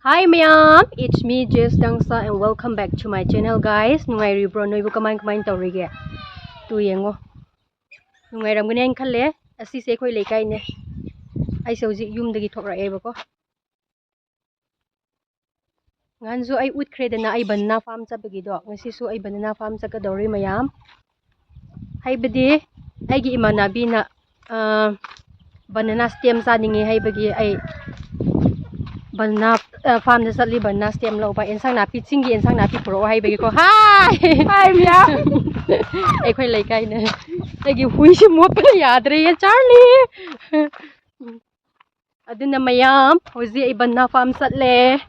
Hi mayam, it's me Jess Dangsa and welcome back to my channel guys. Nungairibro noibu kamay taurige. Tu yengo. Nungairamgani ang khalle asi se khoi lekai ne. Ai se hojik yumdagi thokrae bako. Nganzu ai utkhre dana ai banana farm chabagi do. Ngasi su ai banana farm chakadori mayam. Haibadi aigi imanabi na banana stem chaninge haibagi ai banana farm da satli banana stem lo ba enjang napi chingi enjang napi pro hai bagi ko hi mya ai khoi lai kai ne ai hui si mo pa yadre ya charlie aduna mayam hoji ai banana farm satle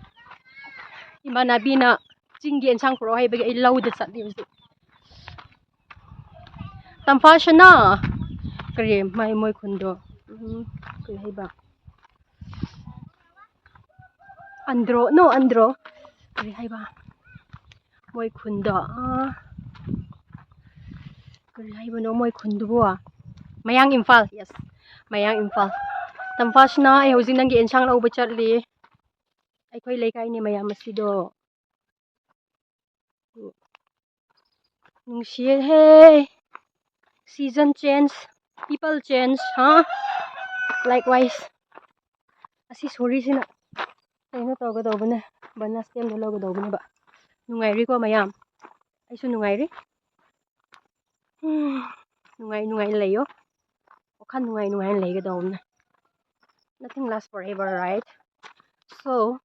imanabi na chingi enjang pro hai bagi ai lo da satli hoji tamfashana kare mai moi khundo kai hai ba andro kari hai ba moi khunda kari hai ba no moi khundu bo mayang imphal yes mayang imphal tamfashna ai hojing nangi enchang lau ba chatli ai khoi lekai ni mayam asido nungshie hey season change people change likewise asi sorry sina kaino tawgadawbane banana stem do lawgadawbane ba nungairi ko mayam aisu nungairi nungai layo wakhan nungai laigadawbane nothing lasts forever, right? So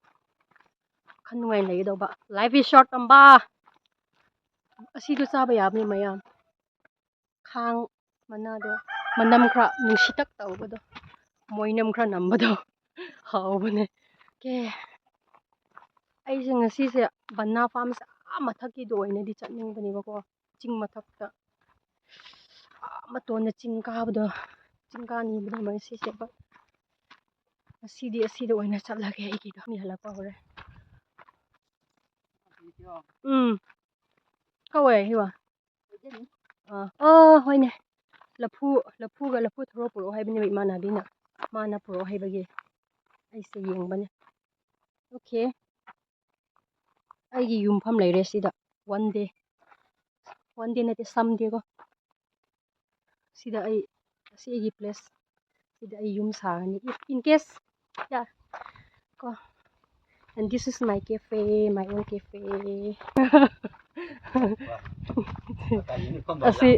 wakhan nungai laigadawba life is short amba asido chaba yabni mayam khang manado manam khra nungsitak tawbado moinam khra nambado hawbane ke aise ngasi se banana farm sa mathaki do oinadi chatning bani bako ching mathakta matona ching kabado ching ka ni bada mai si se ba asidi oina chatlage aigi do mi halakpa hore kawe hiwa hoine lapu thoro puro haibani imanabi na mana puro haibagi aise yengbane okay aigi yumpham leire sida one day nate someday ko sida ai si aigi place sida ai yum sagani if in case yeah ko and this is my cafe, my own cafe.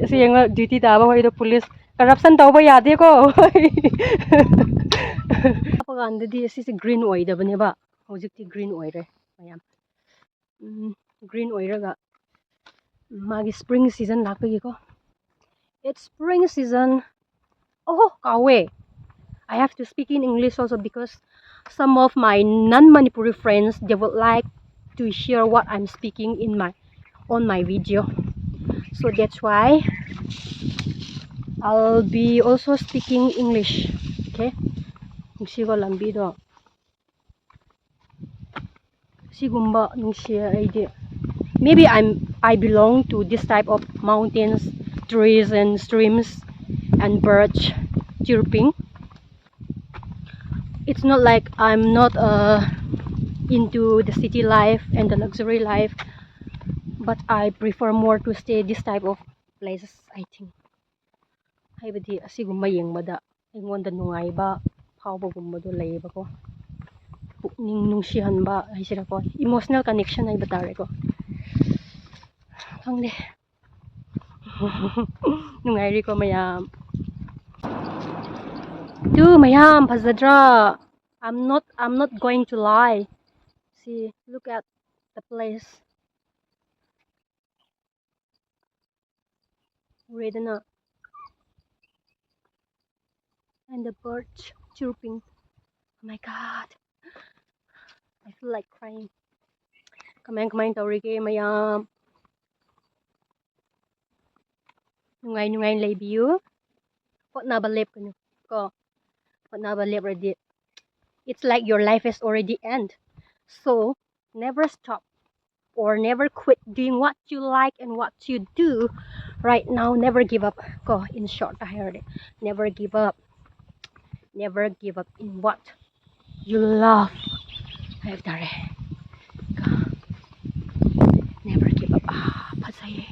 si yang duty daba hoy do police corruption tawba yade ko apaganda di si green oil da bane ba hojikti green oil re mayam green oil raga magi spring season lakpagi ko it's spring season kawe I have to speak in English also because some of my non-Manipuri friends they would like to hear what I'm speaking on my video, so that's why I'll be also speaking English. Okay, nungsigo lambido sigumba nungsia ide maybe I belong to this type of mountains, trees and streams and birds chirping. It's not like I'm not into the city life and the luxury life, but I prefer more to stay this type of places. I think haibadi asigumba yengbada aingonda nungaiba phawbagumba do leiba ko pukning nungsihanba haisira ko emotional connection ai batare ko khangde nungairi ko mayam do mayam phajadra I'm not going to lie. See, look at the place. Redana and the birds chirping. Oh my god. I feel like crying. Kamay taurige mayam. Nungay laybiyo. What na balep kanu ko. What na balep ready. It's like your life is already end. So never stop or never quit doing what you like and what you do right now. Never give up. Ko in short I heard it. Never give up in what you love. Have tare. Never give up. Pasay. Oh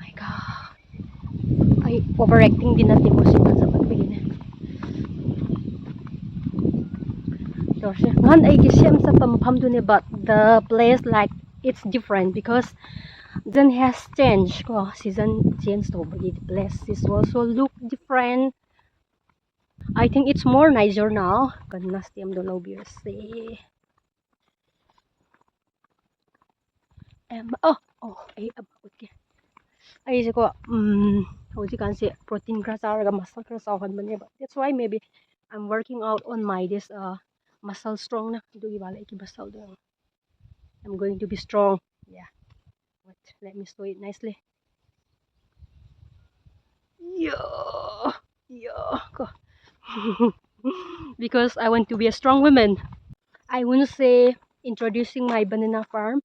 my god. Ay, overacting din natin mo siya sa pagbigin. Dorse. Ngan ay gisiyam sa pampham dun but the place like it's different because then has changed ko season change to but the place is also look different. I think it's more nicer now. Goodness, tiam do lobby see. Oh, ay about ke. Ay ko hꯧ지간세 protein gra charaga muscle gra chawhan bane ba. That's why maybe I'm working out on my this muscle strong na dugi bala ki basal do. I'm going to be strong. Yeah. But let me show it nicely. Yeah. Yeah. Go. Because I want to be a strong woman. I wouldn't say introducing my banana farm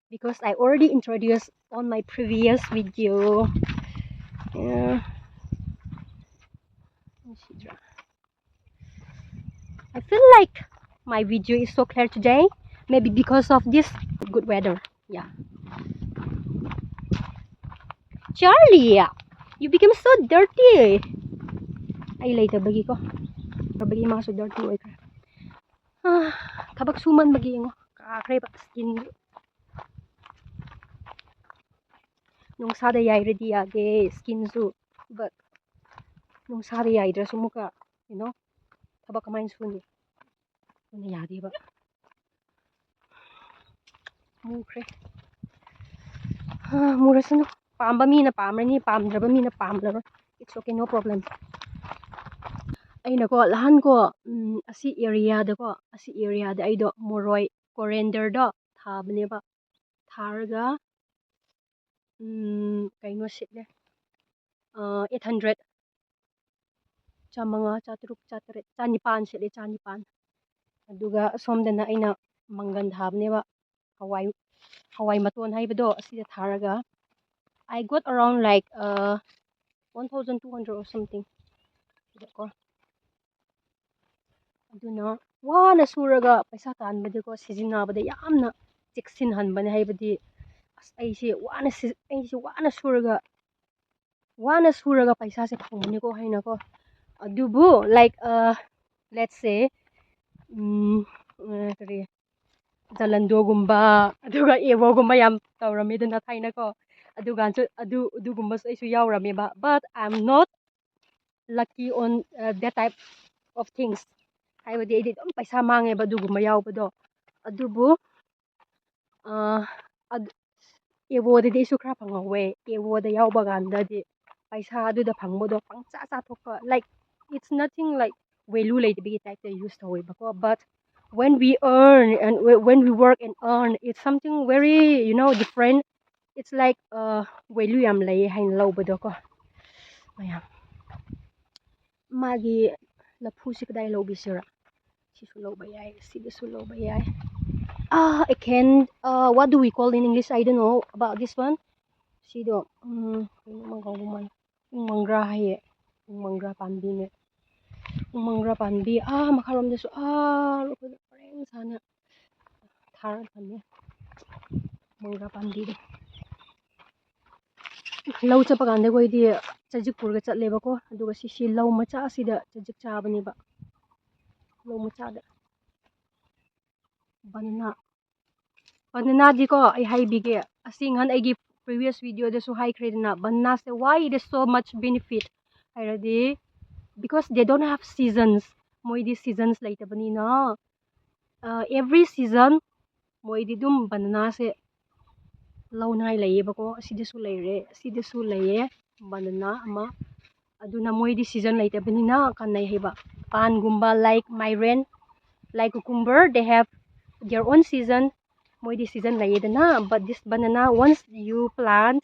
because I already introduced on my previous video. Yeah. I feel like my video is so clear today. Maybe because of this good weather. Yeah. Charlie, you became so dirty. Ay later bagi ko. Bagi mga so dirty oy ka. Kabag suman bagi ngo. Kakray pa skin. Nung sada yai ready age skin su. But nung sada yai dra sumuka, you know. Kabag kamain suni. Suni yadi ba. Mukre. Mura sano. Pamba mi na pamrani, pamdraba mi na pamdara. It's okay, no problem. Aina ko lahan ko asi area da aido moroi coriander do thabne ba tharga kaino sitle 800 chamanga chatruk chatre chanipan sitle chanipan aduga somdana aina mangan thabne ba hawai maton haibado asida tharga I got around like 1200 or something ko aduna wana suraga paisa tanbade ko sizinabade yamna cheksin hanbane haibadi aise wana suraga paisa se phongni ko haina ko adubu like let's say kari jalando gumba aduga ewo gumba yam tawrame dana thaina ko aduga gumba aisu yawrame ba but I'm not lucky on that type of things haibadi edi dum paisa mange ba dugumba yawbado adubu ewodadi isu khra phangawe ewoda yawba gandadi paisa aduda phangbodo pangcha cha thokka like it's nothing like value leitebigi type to use to bako but when we earn and when we work and earn it's something very different it's like value yam lay hain lawbado ko mayam magi lapu si kadai lobisira sisu lawba yai sidisu lawba yai I can what do we call in English I don't know about this one sido mangra haiye mangra panbi ne mangra panbi makarom desu pareng sana thar thane mangra panbi de lau chapa gande koi di chajik purga chatle ba ko aduga si lau macha asida chajik chabani ba lau macha da banana di ko ai haibige asingan aigi previous video de so high grade na banana se why it is so much benefit hairadi because they don't have seasons moi di seasons laita bani na every season moi di dum banana se launai laye ba ko asidasu laye banana ama aduna moi di season laita bani na kanai heba pan gumba like myren like cucumber they have their own season moi di season laye na but this banana once you plant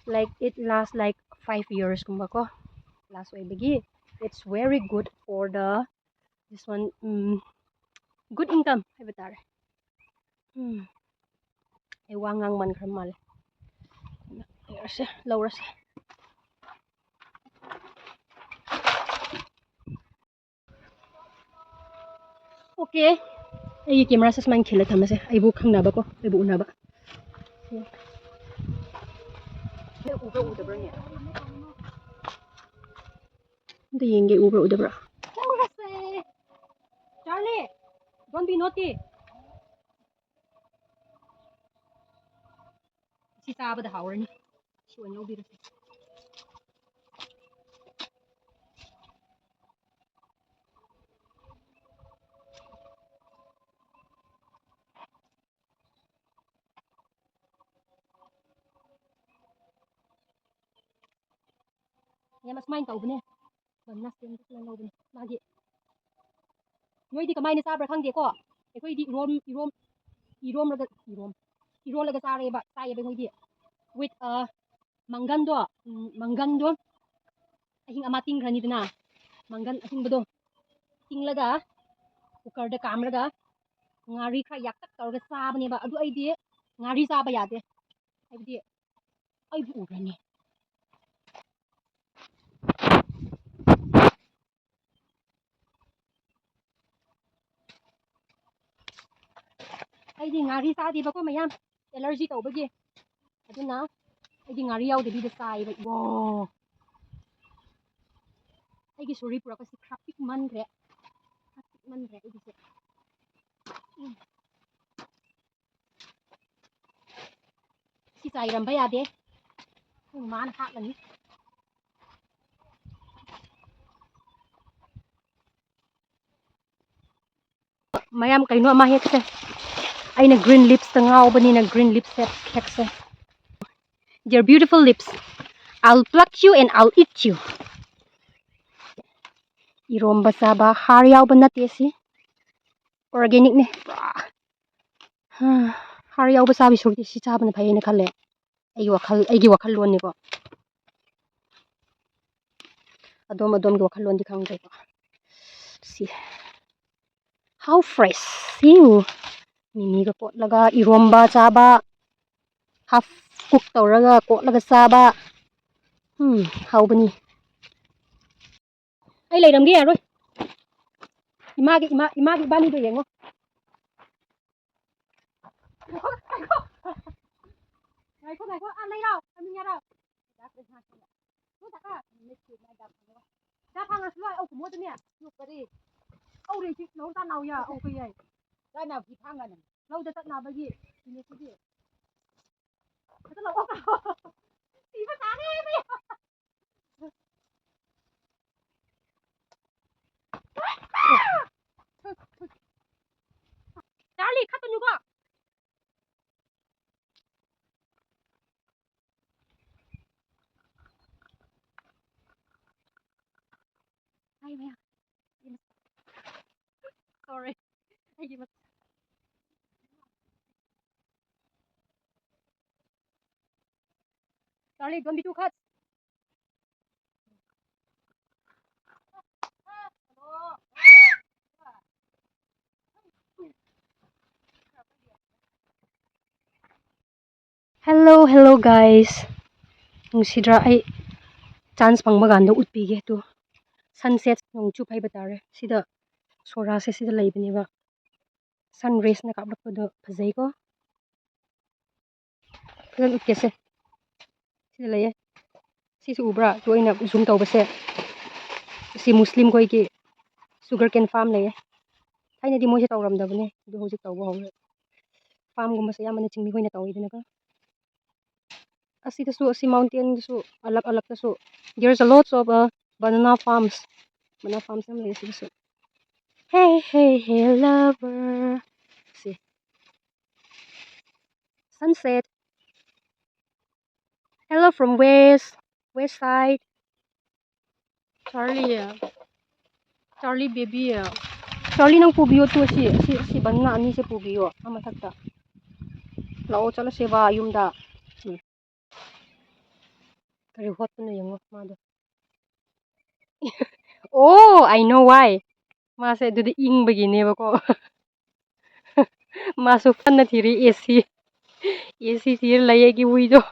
like it lasts like 5 years kumba ko last way bigi it's very good for the this one good income hai batare ai wangang man khramal hourasheh okay ꯑꯩꯒꯤ ꯀꯦꯃꯦꯔꯥꯁꯦ ꯁꯨꯃꯥꯏꯅ ꯈꯤꯜꯂ ꯊꯝꯃꯁꯦ ꯑꯩꯕꯨ ꯈꯪꯅꯕꯀꯣ ꯑꯩꯕꯨ ꯎꯅꯕ ꯎꯕ꯭ꯔꯥ ꯎꯗꯕ꯭ꯔꯥꯅꯦ ꯑꯝꯇ ꯌꯦꯡꯒꯦ ꯎꯕ꯭ꯔꯥ ꯎꯗꯕ꯭ꯔꯥ Charlie ꯗꯣꯟ B naughty ꯁꯤ ꯆꯥꯕꯗ ꯍꯥꯎꯔꯅꯤ ꯁꯤ ꯑꯣꯏꯅ ꯂꯧꯕꯤꯔꯁꯦ ꯌꯥꯝ ꯑꯁꯨꯃꯥꯏꯅ ꯇꯧꯕꯅꯦ ꯁꯨꯃꯥꯏꯅ ꯂꯧꯕꯅꯦ ꯃꯥꯒꯤ ꯅꯣꯏꯗꯤ ꯀꯃꯥꯏꯅ ꯆꯥꯕ꯭ꯔꯥ ꯈꯪꯗꯦꯀꯣ ꯑꯩꯈꯣꯏꯗꯤ ꯏꯔꯣꯜꯂꯒ ꯆꯥꯏꯌꯦꯕ ꯑꯩꯈꯣꯏꯗꯤ ꯋꯤꯠ ꯃꯪꯒꯟꯗꯣ ꯃꯪꯒꯟꯗꯣ ꯑꯍꯤꯡ ꯑꯃ ꯇꯤꯡꯈ꯭ꯔꯅꯤꯗꯅ ꯃꯪꯒꯟ ꯑꯍꯤꯡꯕꯗꯣ ꯇꯤꯡꯂꯒ ꯀꯨꯀꯔꯗ ꯀꯥꯝꯂꯒ ꯉꯥꯔꯤ ꯈꯔ ꯌꯥꯛꯇꯛ ꯇꯧꯔꯒ ꯆꯥꯕꯅꯦꯕ ꯑꯗꯨ ꯑꯩꯗꯤ ꯉꯥꯔꯤ ꯆꯥꯕ ꯌꯥꯗꯦ ꯍꯥꯏꯕꯗꯤ ꯑꯩꯕꯨ ꯎꯈ꯭ꯔꯅꯤ ꯑꯩꯗꯤ ꯉꯥꯔꯤ ꯆꯥꯗꯦꯕꯀꯣ ꯃꯌꯥꯝ ꯑꯦꯂꯔꯖꯤ ꯇꯧꯕꯒꯤ ꯑꯗꯨꯅ ꯑꯩꯗꯤ ꯉꯥꯔꯤ ꯌꯥꯎꯗꯕꯤꯗ ꯆꯥꯏꯕ ꯑꯩꯒꯤ ꯁꯣꯔꯤ ꯄꯨꯔꯛꯄꯁꯤ ꯈꯔ ꯄꯤꯛꯃꯟꯈ꯭ꯔꯦ ꯑꯩꯒꯤꯁꯦ ꯁꯤ ꯆꯥꯏꯔꯝꯕ ꯌꯥꯗꯦ ꯃꯥꯅ ꯍꯥꯠꯂꯅꯤ ꯃꯌꯥꯝ ꯀꯩꯅꯣ ꯑꯃ ꯍꯦꯛꯁꯦ ꯑꯩꯅ ꯒ꯭ꯔꯤꯟ ꯂꯤꯞꯁꯇ ꯉꯥꯎꯕꯅꯤꯅ ꯒ꯭ꯔꯤꯟ ꯂꯤꯞꯁ ꯍꯦꯛꯁꯦ Dear beautiful lips, I'll pluck you and I'll eat you. 이롬바 ꯆꯥꯕ ꯍꯥꯔ ꯌꯥꯎꯕ ꯅꯠꯇꯦ ꯁꯤ ꯑꯣꯔꯒꯥꯅꯤꯛꯅꯦ ꯍꯥꯔ ꯌꯥꯎꯕ ꯆꯥꯕꯤ ꯁꯔꯨꯛꯇꯤ ꯁꯤ ꯆꯥꯕꯅ ꯐꯩꯌꯦꯅ ꯈꯜꯂꯦ ꯑꯩꯒꯤ ꯋꯥꯈꯜꯂꯣꯟꯅꯤꯀꯣ ꯑꯗꯣꯝꯒꯤ ꯋꯥꯈꯜꯂꯣꯟꯗꯤ ꯈꯪꯗ꯭ꯔꯦꯀꯣ ꯁꯤ how fresh ꯃꯤꯃꯤꯒ ꯀꯣꯠꯂꯒ 이롬바 ꯆꯥꯕ half cook ꯇꯧꯔꯒ ꯀꯣꯠꯂꯒ ꯆꯥꯕ ꯍꯥꯎꯕꯅꯤ ꯑꯩ ꯂꯩꯔꯝꯒꯦ ꯌꯥꯔꯣꯏ ꯏꯃꯥꯒꯤ ꯏꯕꯥꯅꯤꯗꯣ ꯌꯦꯡꯉꯣ ꯉꯥꯏꯈꯣ ꯂꯩꯔꯥꯎ ꯊꯝꯃꯤꯉꯦꯔꯥꯎ ꯂꯧꯗ ꯆꯠꯅꯕꯒꯤ ꯆꯥꯔꯂꯤ ꯈꯠꯇꯅꯨꯀꯣ sorry ꯑꯩꯒꯤ Charlie, don't be too hot. Hello guys. Nungsidra ay chance fangba kanda utpige to sunset nongchup haiba tare. Sida hourasheh sida laibaniba. Sun rays na kaplakpado fazai ko. Fazal utkese. Sida laye. Sisa ubra to aina zoom tawbase. Si Muslim ko iki sugar cane farm laye. Aina di mo siya tawramdabane. Do hojik tawba hawre. Farm gumba sa yamane chingmi ko ina tawidina ka. Asi mountain su alak su. There's a lot of banana farms. Banana farms nam laye su. Hey lover. See. Sunset. Hello from west side. Charlie baby. Charlie nang pubiyo to si banana ani se pubiyo. Ama thakta. Lao chala seba yumda. Kari hot na yung mado. Oh, I know why. Masa do the ing begini ba ko. Masuk fan na thiri AC thir laye ki wido.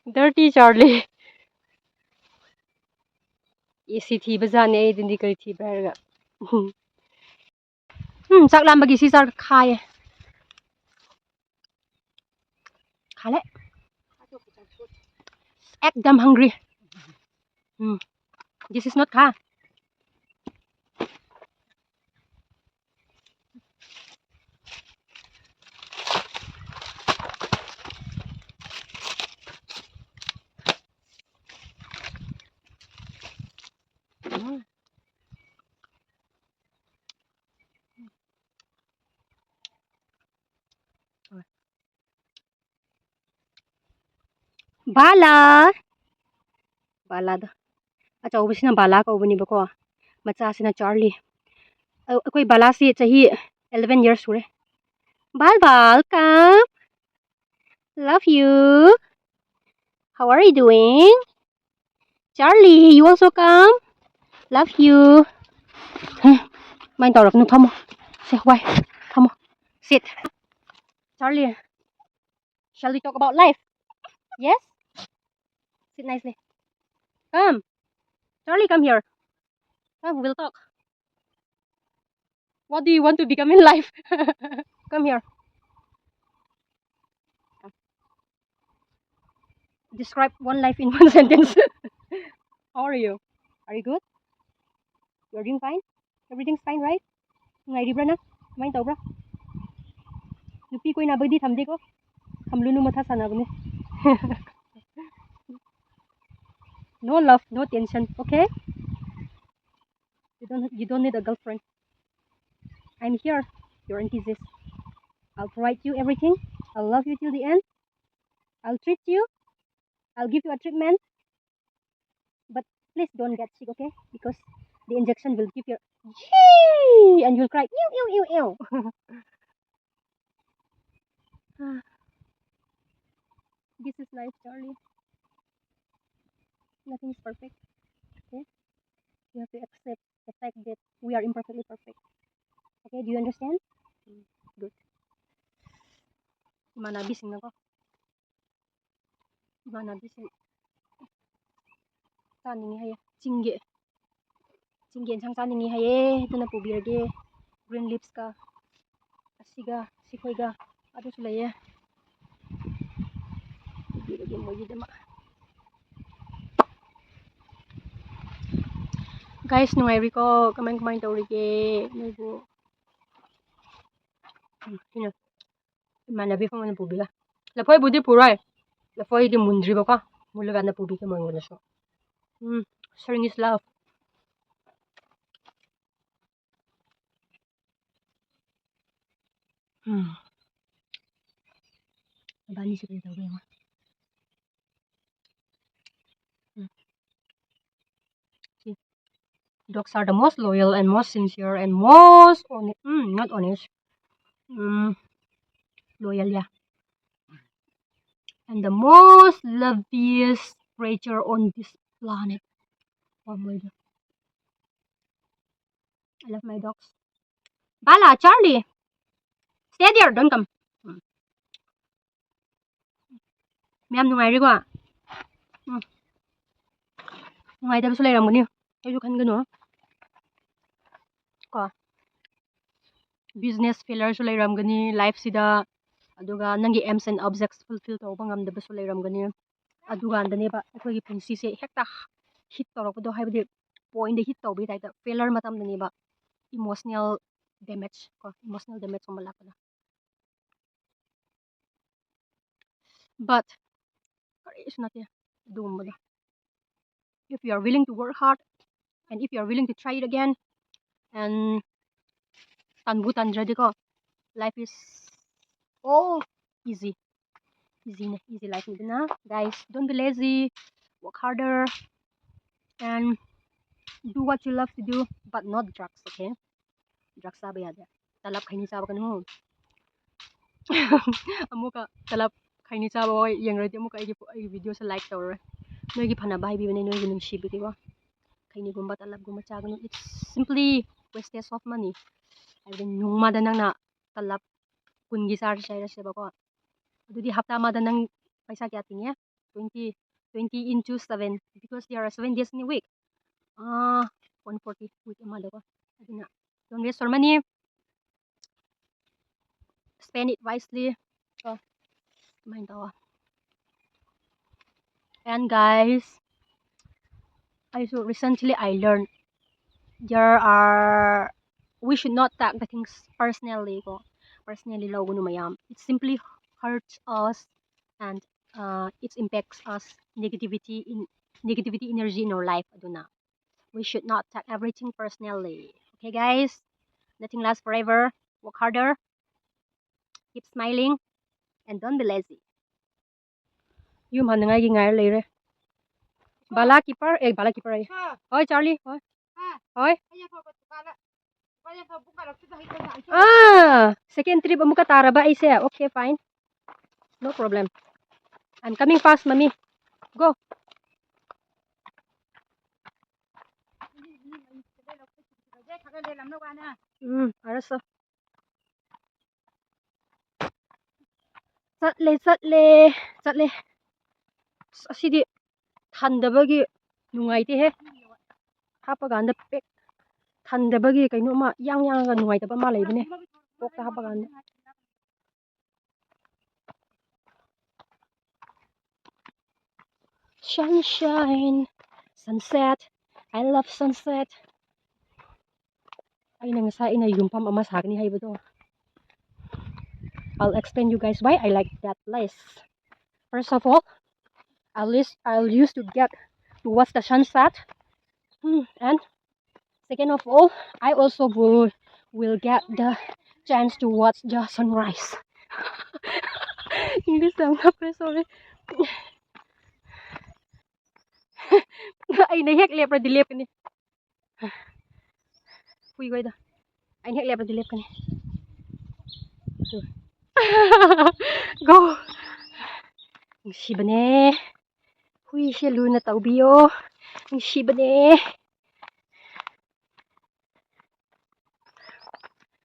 Dirty Charlie. AC thi bazane ay dindi kari thi bayarga. chắc làm bagi si sar khai. Khale. Ekdam hungry. This is not kha. Bala. Bala da. Achau bisina bala ko bani bako. Macha sina Charlie. Akoi bala si chahi 11 years sure. Bal come. Love you. How are you doing? Charlie, you also come. Love you. Main tàu no thamo. Say why? Thamo. Sit. Charlie. Shall we talk about life? Yes? Sit nicely. Come. Charlie, come here. Come, we'll talk. What do you want to become in life? Come here. Describe one life in one sentence. How are you? Are you good? You're doing fine? Everything's fine, right? Ngày đi na? Main tàu bra? Nupi ko inabay di thamde ko. Hamlunu matha sana bani. No love, no tension, okay? You don't need a girlfriend. I'm here, your enthusiast. I'll provide you everything. I'll love you till the end. I'll treat you. I'll give you a treatment. But please don't get sick, okay? Because the injection will give you yee, and you'll cry ew ew ew ew. This is life, Charlie. Nothing is perfect. Okay? You have to accept the fact that we are imperfectly perfect. Okay, do you understand? Good. Manabising ako. Manabising. Chaninge haiye. Chingi. Chingi enjang chaninge haiye. Ito na pubirage. Green leaves ka. Asiga. Sikoy ga. Ato sulaye. Pubirage mo yun dama. Guys, nungairi ko. Kamay taurige. Nubo. Sino? Emanabido mo na pubiga. Lapoy budi puray. Lapoy di mundri ba ka? Mulaga na pubiga mo yung so. Sharing is love. Bani sila daw ba? See, dogs are the most loyal and most sincere and most honest. Not honest. Loyal, yeah. And the most loveliest creature on this planet. Oh my God. I love my dogs. Bala, Charlie, stay there. Don't come. Mayam nungairi ko. Nungairi tapos layram mo niyo. Kayo kan gano. Ko. Business failure so layram gani life sida. Aduga nangi aims and objects fulfill tawba ngamdaba so layram gani. Aduga andane ba akogi punsi se hekta hit tawrapdo haibdi point de hit tawbi taita failure matam dani ba emotional damage ko emotional damage ko malakada. But it's not here. If you are willing to work hard and if you are willing to try it again and tanbu tanjadi ko life is easy. Easy life na. Guys, don't be lazy. Work harder and do what you love to do, but not drugs, okay? Drugs sabi yada. Talap kaini saba kan mo. Amuka talap kaini saba ko yang ready amuka ay video sa like tawre. Noy gi phana bai bi bane noy gi nung shibi ko. Kaini gumba talap gumba chagan. It's simply wastage of money. Ay din nung madanang na talap kun gi sar share sa ko. Dudi hafta madanang paisa kya tingya 20 into 7 because there are 7 days in a week. 140 week amada ko. Adina. Don't waste your money. spend it wisely. And guys, recently I learned we should not take the things personally mayam. It simply hurts us, and it impacts us negativity energy in our life aduna. We should not take everything personally. Okay guys, nothing lasts forever. Work harder, keep smiling, and don't be lazy. You manangai gi ngai le re. Bala keeper ay. Hoy Charlie, hoy. Hoy. Second trip amuka tara ba ise? Okay, fine. No problem. I'm coming fast, mommy. Go. 알았어. ꯆꯠꯂꯦ. ꯑꯁꯤꯗꯤ ꯊꯟꯗꯕꯒꯤ ꯅꯨꯡꯉꯥꯏꯇꯦꯍꯦ. ꯍꯥꯞꯄꯀꯥꯟꯗ ꯄꯦꯛ ꯊꯟꯗꯕꯒꯤ ꯀꯩꯅꯣꯝꯃ ꯌꯥꯡꯉꯒ ꯅꯨꯡꯉꯥꯏꯇꯕ ꯑꯃ ꯂꯩꯕꯅꯦ. ꯀꯣꯛꯇ ꯍꯥꯞꯄꯀꯥꯟꯗ. Sunshine, sunset. I love sunset. Aina yumfam ama sagni haibado. I'll explain you guys why I like that place. First of all, I'll used to get to watch the sunset. And second of all, I also will get the chance to watch the sunrise. English sorry. Ay nahek lep ra dilep ni. Hui goida. Ay nahek lep ra dilep ni. Go. Shibane. Hui she luna taubiyo. Shibane.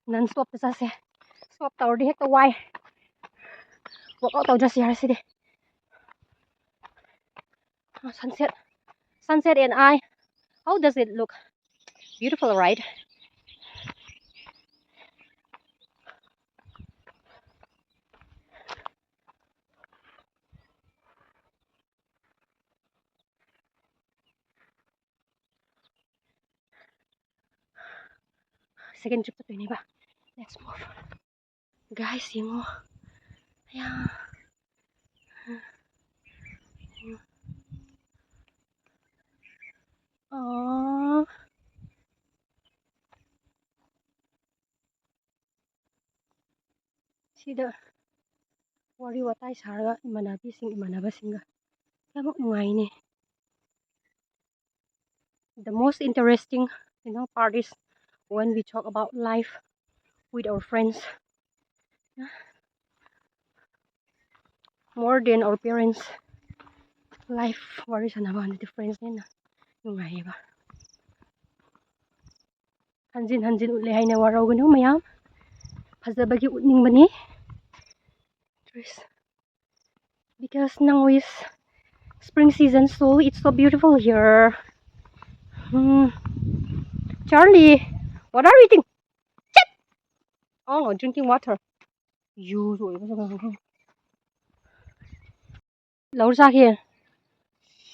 Non stop ta se. Stop tawr di hek ta wai. Walk out just here city. Sunset and I. How does it look? Beautiful, right? Second trip to ini ba. Let's move. Guys, yung ayan. Oh. Sida wari watay sarga imanabasinga. Kamok nungay ni. The most interesting, part is when we talk about life with our friends. More than our parents. Life wari sa naman the friends nina. Nungay ba. Hanjin ule hay na waraw gano mayam. Fazabagi utning bani. Because now is spring season, so it's so beautiful here. Charlie, what are you eating? Chip! Oh, drinking water. You Laura here.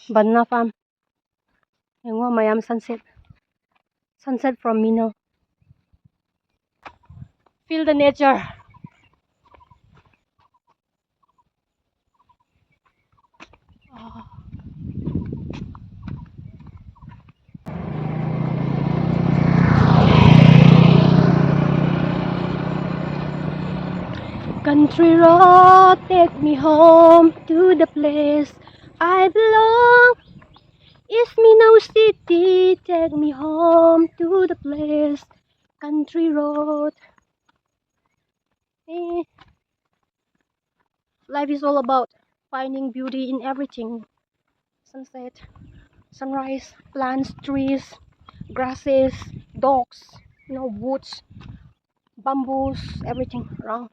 Banana farm. And mayam sunset. Sunset from Mino. Feel the nature. Country road, take me home to the place I belong. It's Minnow City, take me home to the place. Country road. Life is all about finding beauty in everything. Sunset, sunrise, plants, trees, grasses, dogs, woods, bamboos, everything around.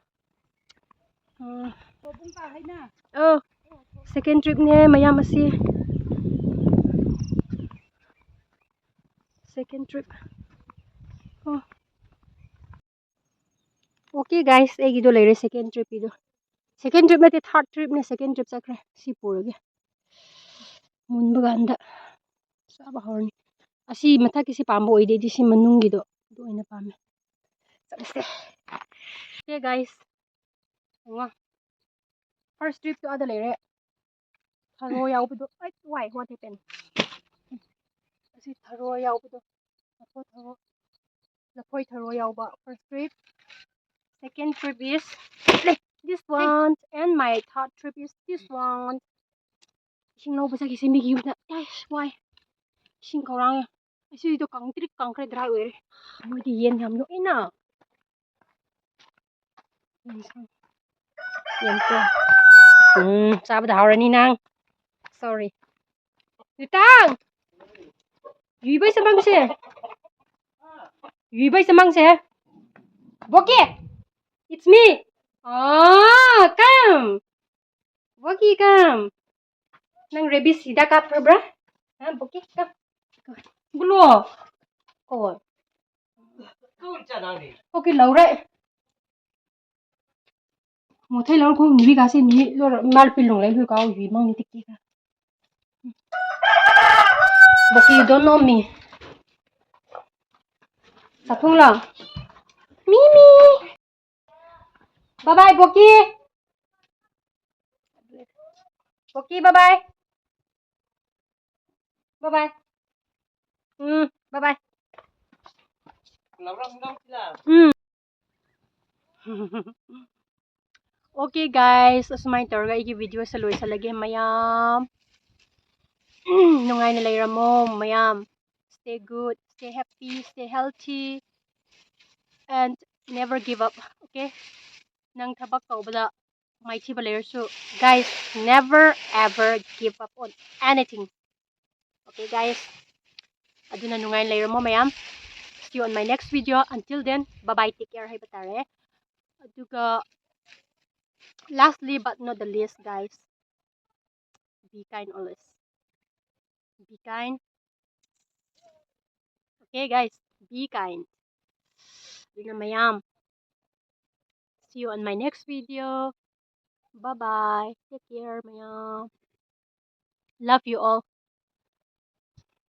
Oh, second trip ni mayam asi. Second trip. Okay guys, ꯑꯩꯒꯤꯗꯣ ꯂꯩꯔꯦ second trip 이도. Second trip ꯅꯠꯇꯦ third trip ꯅꯦ second trip ꯆꯠꯈ꯭ꯔꯦ. ꯁꯤ ꯄꯨꯔꯒꯦ. ꯃꯨꯟꯕ ꯀꯥꯟꯗ ꯆꯥꯕ ꯍꯧꯔꯅꯤ. ꯑꯁꯤ ꯃꯊꯛꯀꯤꯁꯤ ꯄꯥꯝꯕ ꯑꯣꯏꯗꯦꯗꯤ ꯁꯤ ꯃꯅꯨꯡꯒꯤꯗꯣ ꯑꯗꯨ ꯑꯣꯏꯅ ꯄꯥꯝꯃꯦ. ꯆꯠꯂꯁꯦ. Okay guys. First trip to ꯑꯗ ꯂꯩꯔꯦ. ꯊꯔꯣ ꯌꯥꯎꯕꯗꯣ. ꯑꯩ why what happened? ꯑꯁꯤ ꯊꯔꯣ ꯌꯥꯎꯕꯗꯣ. ꯂꯐꯣꯏ ꯊꯔꯣ ꯌꯥꯎꯕ first trip. Second trip is this one, and my third trip is this one. Ising lꯧꯕ ꯆꯠꯈꯤꯁꯦ ꯃꯤꯒꯤ ꯌꯨꯝꯗ. Yes, why? Ising ꯀꯧꯔꯥꯡꯉꯦ. ꯑꯁꯤꯗꯣ ꯀꯪꯇ꯭ꯔꯤꯛ ꯀꯪꯈ꯭ꯔꯦ ꯗ꯭ꯔꯥꯏ ꯑꯣꯏꯔꯦ. ꯃꯣꯏꯗꯤ ꯌꯦꯟ ꯌꯥꯝ ꯌꯣꯛꯏꯅ. ꯌꯦꯟꯁꯦ. ꯆꯥꯕꯗ ꯍꯥꯎꯔꯅꯤ ꯅꯪ. Sorry. Yutang! Yuibay sa mangse. Yuibay sa mangse. Boki! It's me! Oh, come! Boki, come! Nang rabies hidak ka bra? Ha, Boki, come. Gulo. Oh. Okay, Laura. Mo thay Laura ko nibi kasi ni mal pilong lai ka yu mang ni tikki ka. Boki, you don't know me. Satung lang. Mimi! Bye-bye, Boki! Boki, bye-bye! Bye-bye! Bye-bye! Okay guys, asumay tawag ay video sa loy sa lagi mayam. Nungay na layramo mayam. Stay good, stay happy, stay healthy, and never give up. Okay? Nang tabak bada may chiba layersu. Guys, never ever give up on anything. Okay guys? Aduna nungay na layramo mayam. See you on my next video. Until then, bye-bye. Take care. Hay batare. Aduga, lastly but not the least, guys, be kind always. Be kind. Okay, guys, be kind. Yun na mayam. See you on my next video. Bye-bye. Take care, mayam. Love you all.